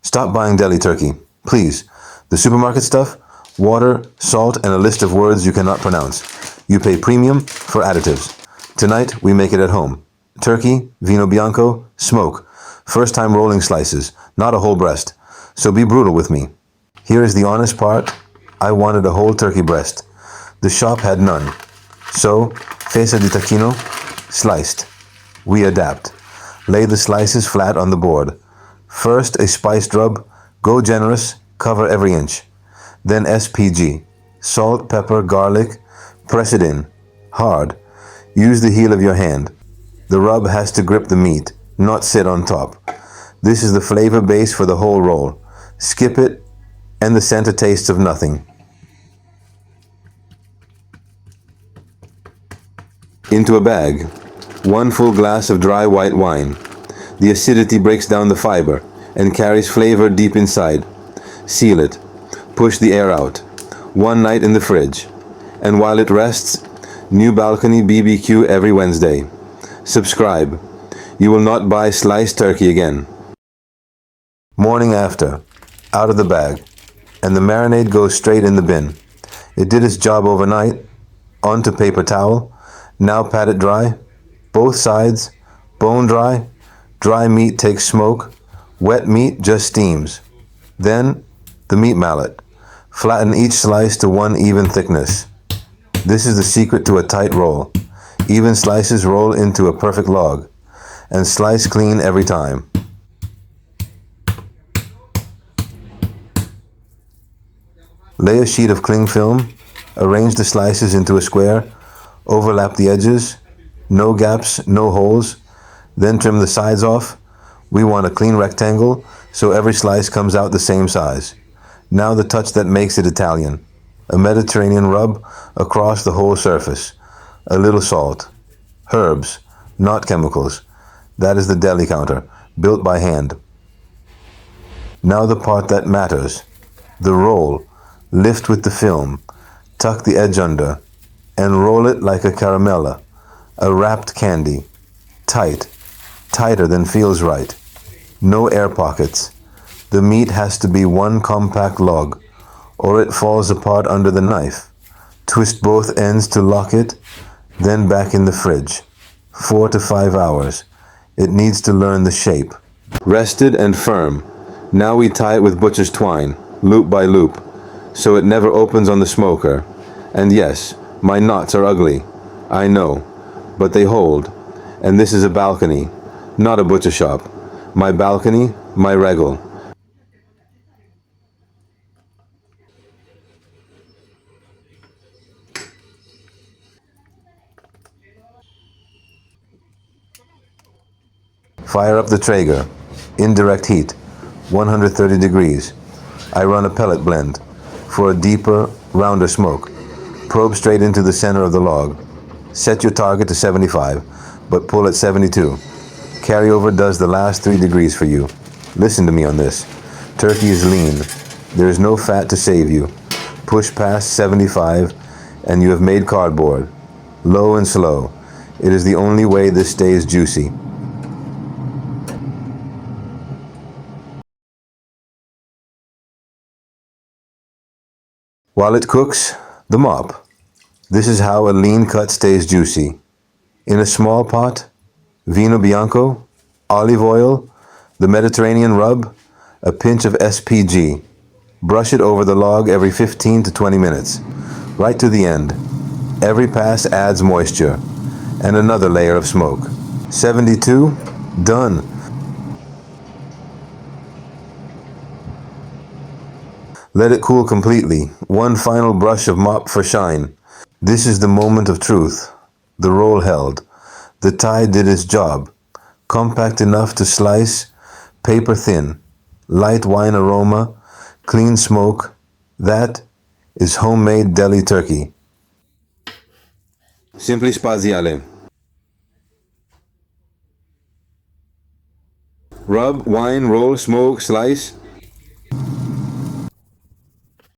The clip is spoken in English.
Stop buying deli turkey, please. The supermarket stuff, water, salt, and a list of words you cannot pronounce. You pay premium for additives. Tonight, we make it at home. Turkey, vino bianco, smoke. First time rolling slices, not a whole breast. So be brutal with me. Here is the honest part. I wanted a whole turkey breast. The shop had none. So, fesa di tacchino, sliced. We adapt. Lay the slices flat on the board. First, a spiced rub. Go generous, cover every inch. Then SPG. Salt, pepper, garlic. Press it in. Hard. Use the heel of your hand. The rub has to grip the meat, not sit on top. This is the flavor base for the whole roll. Skip it, and the center tastes of nothing. Into a bag. 1 full glass of dry white wine. The acidity breaks down the fiber and carries flavor deep inside. Seal it. Push the air out. 1 night in the fridge. And while it rests, new balcony BBQ every Wednesday. Subscribe. You will not buy sliced turkey again. Morning after. Out of the bag. And the marinade goes straight in the bin. It did its job overnight. Onto paper towel. Now pat it dry. Both sides. Bone dry. Dry meat takes smoke. Wet meat just steams. Then, the meat mallet. Flatten each slice to one even thickness. This is the secret to a tight roll. Even slices roll into a perfect log. And slice clean every time. Lay a sheet of cling film. Arrange the slices into a square. Overlap the edges. No gaps, no holes. Then trim the sides off. We want a clean rectangle, so every slice comes out the same size. Now the touch that makes it Italian. A Mediterranean rub across the whole surface. A little salt. Herbs, not chemicals. That is the deli-counter, built by hand. Now the part that matters. The roll. Lift with the film. Tuck the edge under. And roll it like a caramella. A wrapped candy. Tight. Tighter than feels right. No air pockets. The meat has to be one compact log, or it falls apart under the knife. Twist both ends to lock it, then back in the fridge. 4 to 5 hours. It needs to learn the shape. Rested and firm. Now we tie it with butcher's twine, loop by loop, so it never opens on the smoker. And yes, my knots are ugly. I know. But they hold. And this is a balcony, not a butcher shop. My balcony, my regal. Fire up the Traeger. Indirect heat. 130 degrees. I run a pellet blend for a deeper, rounder smoke. Probe straight into the center of the log. Set your target to 75, but pull at 72. Carryover does the last 3 degrees for you. Listen to me on this. Turkey is lean. There is no fat to save you. Push past 75 and you have made cardboard. Low and slow. It is the only way this stays juicy. While it cooks, the mop. This is how a lean cut stays juicy. In a small pot, vino bianco, olive oil, the Mediterranean rub, a pinch of SPG. Brush it over the log every 15 to 20 minutes, right to the end. Every pass adds moisture, and another layer of smoke. 72, done. Let it cool completely. One final brush of mop for shine. This is the moment of truth. The roll held. The tie did its job. Compact enough to slice, paper thin, light wine aroma, clean smoke. That is homemade deli turkey. Simply spaziale. Rub, wine, roll, smoke, slice.